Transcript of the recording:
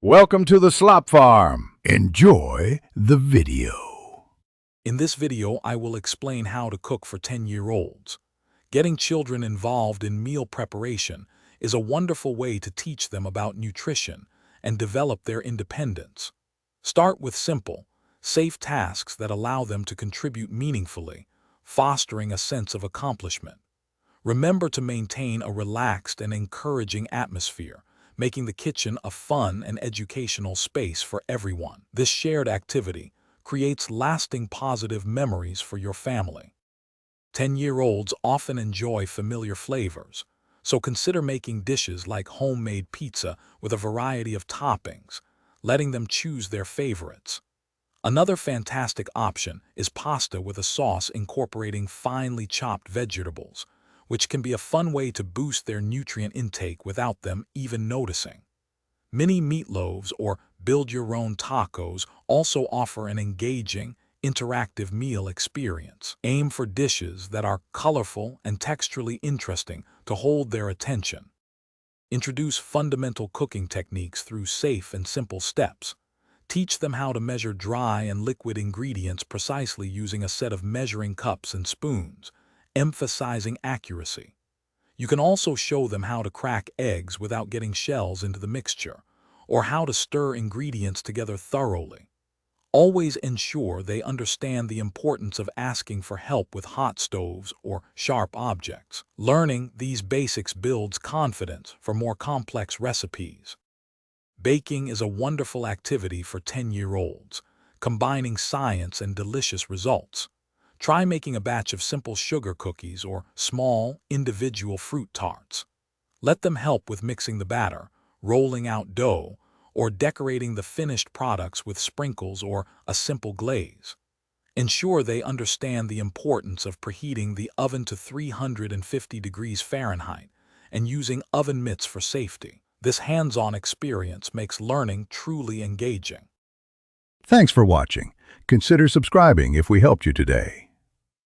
Welcome to the Slop Farm. Enjoy the video. In this video, I will explain how to cook for 10-year-olds. Getting children involved in meal preparation is a wonderful way to teach them about nutrition and develop their independence. Start with simple, safe tasks that allow them to contribute meaningfully, fostering a sense of accomplishment. Remember to maintain a relaxed and encouraging atmosphere, making the kitchen a fun and educational space for everyone. This shared activity creates lasting positive memories for your family. 10-year-olds often enjoy familiar flavors, so consider making dishes like homemade pizza with a variety of toppings, letting them choose their favorites. Another fantastic option is pasta with a sauce incorporating finely chopped vegetables, which can be a fun way to boost their nutrient intake without them even noticing. Mini meatloaves or build-your-own tacos also offer an engaging, interactive meal experience. Aim for dishes that are colorful and texturally interesting to hold their attention. Introduce fundamental cooking techniques through safe and simple steps. Teach them how to measure dry and liquid ingredients precisely using a set of measuring cups and spoons, emphasizing accuracy. You can also show them how to crack eggs without getting shells into the mixture, or how to stir ingredients together thoroughly. Always ensure they understand the importance of asking for help with hot stoves or sharp objects. Learning these basics builds confidence for more complex recipes. Baking is a wonderful activity for 10-year-olds, combining science and delicious results. Try making a batch of simple sugar cookies or small, individual fruit tarts. Let them help with mixing the batter, rolling out dough, or decorating the finished products with sprinkles or a simple glaze. Ensure they understand the importance of preheating the oven to 350 degrees Fahrenheit and using oven mitts for safety. This hands-on experience makes learning truly engaging. Thanks for watching. Consider subscribing if we helped you today.